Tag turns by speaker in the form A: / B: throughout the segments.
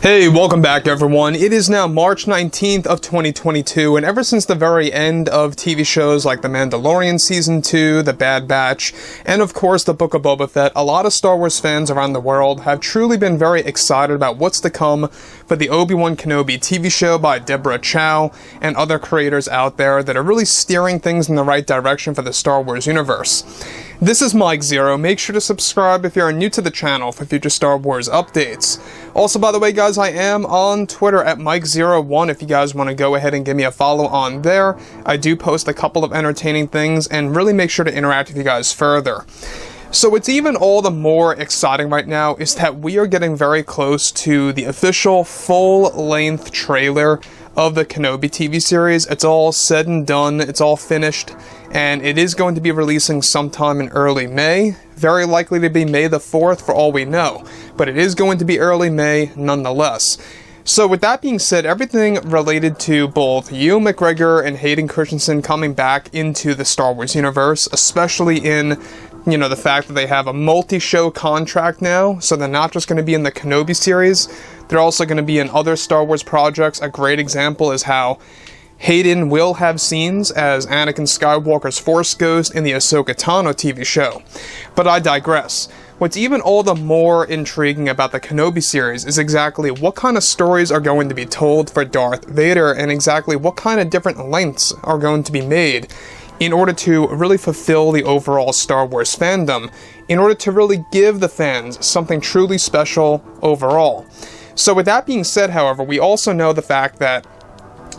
A: Hey, welcome back everyone. It is now March 19th of 2022, and ever since the very end of TV shows like The Mandalorian Season 2, The Bad Batch, and of course The Book of Boba Fett, a lot of Star Wars fans around the world have truly been very excited about what's to come for the Obi-Wan Kenobi TV show by Deborah Chow and other creators out there that are really steering things in the right direction for the Star Wars universe. This is Mike Zero. Make sure to subscribe if you're new to the channel for future Star Wars updates. Also, by the way, guys, I am on Twitter at Mike01 if you guys want to go ahead and give me a follow on there. I do post a couple of entertaining things and really make sure to interact with you guys further. So what's even all the more exciting right now is that we are getting very close to the official full-length trailer of the Kenobi TV series. It's all said and done, it's all finished, and it is going to be releasing sometime in early May. Very likely to be May the 4th for all we know, but it is going to be early May nonetheless. So with that being said, everything related to both Ewan Mcgregor and Hayden Christensen coming back into the Star Wars universe, especially in, the fact that they have a multi-show contract now, so they're not just going to be in the Kenobi series, they're also going to be in other Star Wars projects. A great example is how Hayden will have scenes as Anakin Skywalker's Force Ghost in the Ahsoka Tano TV show. But I digress. What's even all the more intriguing about the Kenobi series is exactly what kind of stories are going to be told for Darth Vader, and exactly what kind of different lengths are going to be made in order to really fulfill the overall Star Wars fandom, in order to really give the fans something truly special overall. So with that being said, however, we also know the fact that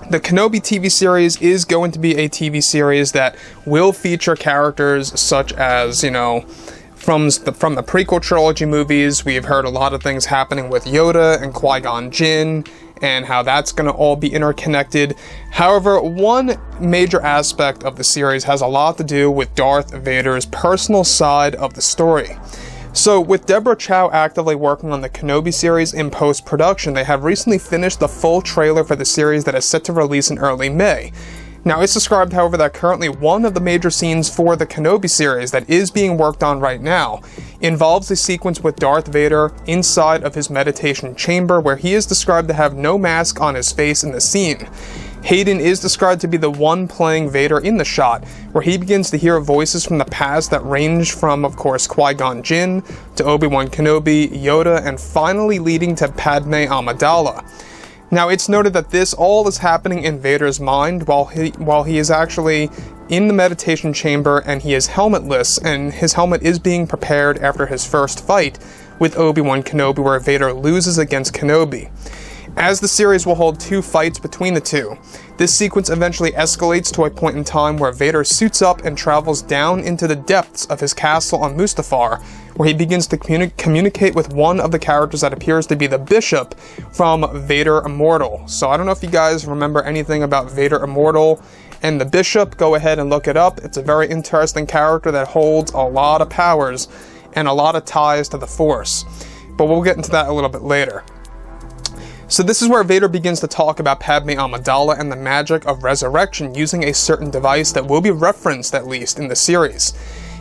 A: the Kenobi TV series is going to be a TV series that will feature characters such as, from the prequel trilogy movies. We've heard a lot of things happening with Yoda and Qui-Gon Jinn, and how that's going to all be interconnected. However, one major aspect of the series has a lot to do with Darth Vader's personal side of the story. So, with Deborah Chow actively working on the Kenobi series in post-production, they have recently finished the full trailer for the series that is set to release in early May. Now, it's described, however, that currently one of the major scenes for the Kenobi series that is being worked on right now involves a sequence with Darth Vader inside of his meditation chamber, where he is described to have no mask on his face in the scene. Hayden is described to be the one playing Vader in the shot, where he begins to hear voices from the past that range from, of course, Qui-Gon Jinn to Obi-Wan Kenobi, Yoda, and finally leading to Padme Amidala. Now, it's noted that this all is happening in Vader's mind while he is actually in the meditation chamber, and he is helmetless, and his helmet is being prepared after his first fight with Obi-Wan Kenobi, where Vader loses against Kenobi. As the series will hold two fights between the two, this sequence eventually escalates to a point in time where Vader suits up and travels down into the depths of his castle on Mustafar, where he begins to communicate with one of the characters that appears to be the Bishop from Vader Immortal. So I don't know if you guys remember anything about Vader Immortal and the Bishop. Go ahead and look it up. It's a very interesting character that holds a lot of powers and a lot of ties to the Force. But we'll get into that a little bit later. So this is where Vader begins to talk about Padme Amidala and the magic of resurrection using a certain device that will be referenced, at least, in the series.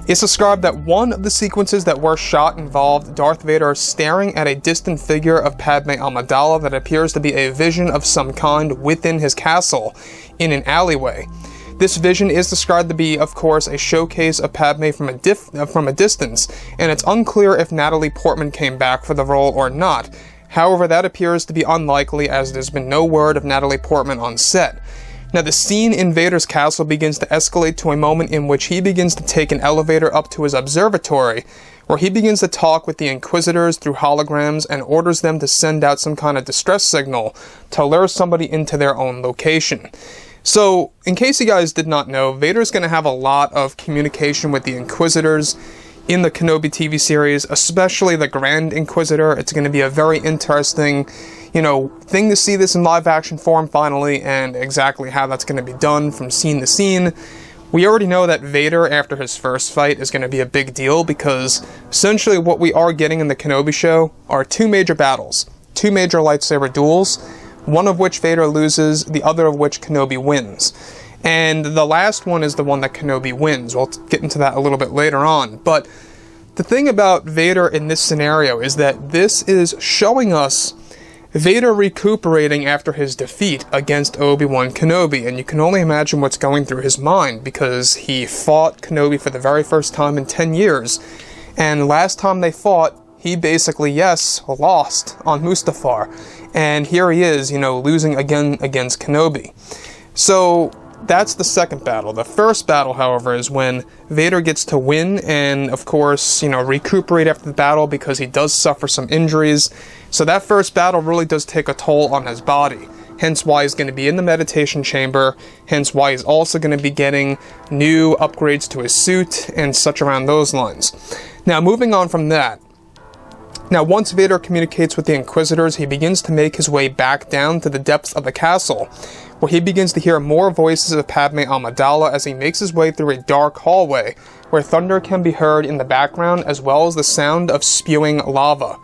A: It's described that one of the sequences that were shot involved Darth Vader staring at a distant figure of Padme Amidala that appears to be a vision of some kind within his castle in an alleyway. This vision is described to be, of course, a showcase of Padme from a distance, and it's unclear if Natalie Portman came back for the role or not. However, that appears to be unlikely, as there's been no word of Natalie Portman on set. Now, the scene in Vader's castle begins to escalate to a moment in which he begins to take an elevator up to his observatory, where he begins to talk with the Inquisitors through holograms and orders them to send out some kind of distress signal to lure somebody into their own location. So, in case you guys did not know, Vader's going to have a lot of communication with the Inquisitors in the Kenobi TV series, especially the Grand Inquisitor. It's going to be a very interesting, thing to see this in live action form finally, and exactly how that's going to be done from scene to scene. We already know that Vader, after his first fight, is going to be a big deal, because essentially what we are getting in the Kenobi show are two major battles, two major lightsaber duels, one of which Vader loses, the other of which Kenobi wins. And the last one is the one that Kenobi wins. We'll get into that a little bit later on. But the thing about Vader in this scenario is that this is showing us Vader recuperating after his defeat against Obi-Wan Kenobi, and you can only imagine what's going through his mind, because he fought Kenobi for the very first time in 10 years, and last time they fought, he basically, yes, lost on Mustafar, and here he is, losing again against Kenobi. So, that's the second battle. The first battle, however, is when Vader gets to win and, of course, recuperate after the battle because he does suffer some injuries. So that first battle really does take a toll on his body. Hence why he's going to be in the meditation chamber. Hence why he's also going to be getting new upgrades to his suit and such around those lines. Now, moving on from that. Now, once Vader communicates with the Inquisitors, he begins to make his way back down to the depths of the castle, where he begins to hear more voices of Padme Amidala as he makes his way through a dark hallway, where thunder can be heard in the background as well as the sound of spewing lava.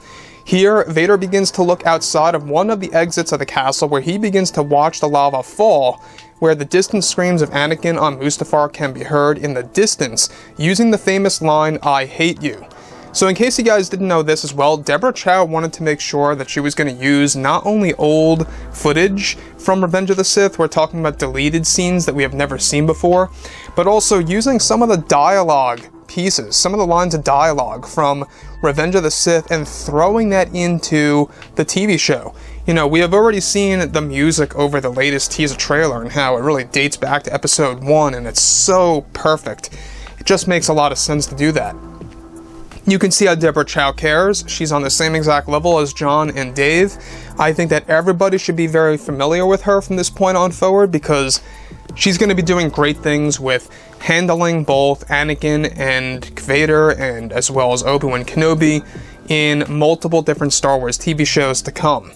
A: Here, Vader begins to look outside of one of the exits of the castle, where he begins to watch the lava fall, where the distant screams of Anakin on Mustafar can be heard in the distance, using the famous line, "I hate you." So in case you guys didn't know this as well, Deborah Chow wanted to make sure that she was going to use not only old footage from Revenge of the Sith, we're talking about deleted scenes that we have never seen before, but also using some of the dialogue pieces, some of the lines of dialogue from Revenge of the Sith and throwing that into the TV show. We have already seen the music over the latest teaser trailer and how it really dates back to episode 1, and it's so perfect. It just makes a lot of sense to do that. You can see how Deborah Chow cares. She's on the same exact level as John and Dave. I think that everybody should be very familiar with her from this point on forward, because she's going to be doing great things with handling both Anakin and Vader, and as well as Obi-Wan Kenobi in multiple different Star Wars TV shows to come.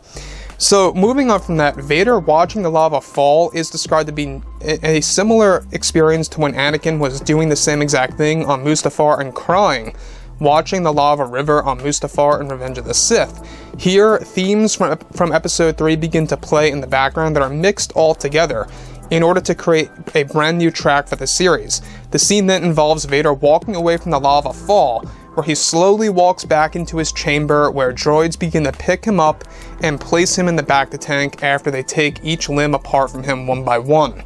A: So, moving on from that, Vader watching the lava fall is described to be a similar experience to when Anakin was doing the same exact thing on Mustafar and crying, watching the lava river on Mustafar and Revenge of the Sith. Here, themes from Episode 3 begin to play in the background that are mixed all together in order to create a brand new track for the series. The scene then involves Vader walking away from the lava fall, where he slowly walks back into his chamber, where droids begin to pick him up and place him in the bacta tank after they take each limb apart from him one by one.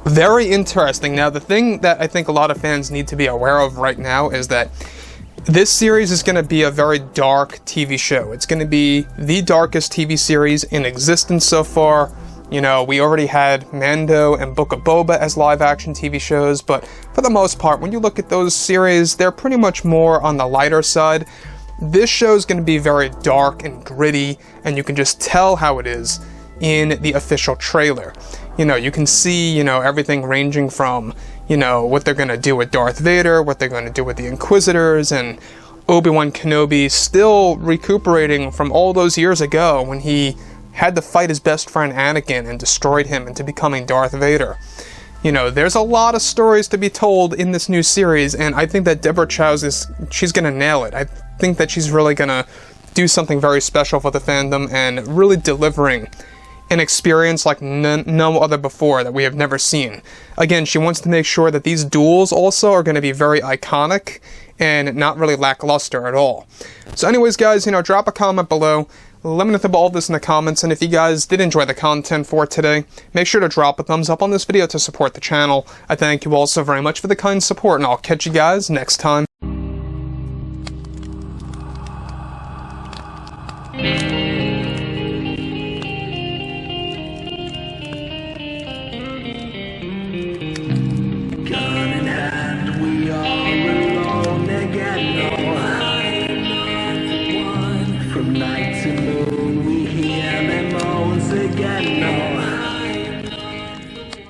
A: Very interesting. Now, the thing that I think a lot of fans need to be aware of right now is that this series is going to be a very dark TV show. It's going to be the darkest TV series in existence so far. We already had Mando and Book of Boba as live-action TV shows, but for the most part, when you look at those series, they're pretty much more on the lighter side. This show is going to be very dark and gritty, and you can just tell how it is in the official trailer. You can see, everything ranging from what they're going to do with Darth Vader, what they're going to do with the Inquisitors, and Obi-Wan Kenobi still recuperating from all those years ago when he had to fight his best friend Anakin and destroyed him into becoming Darth Vader. There's a lot of stories to be told in this new series, and I think that Deborah Chow she's going to nail it. I think that she's really going to do something very special for the fandom and really delivering an experience like no other before that we have never seen. Again, she wants to make sure that these duels also are going to be very iconic and not really lackluster at all. So anyways, guys, drop a comment below. Let me know about all this in the comments, and if you guys did enjoy the content for today, make sure to drop a thumbs up on this video to support the channel. I thank you all so very much for the kind support, and I'll catch you guys next time.
B: From night to morning.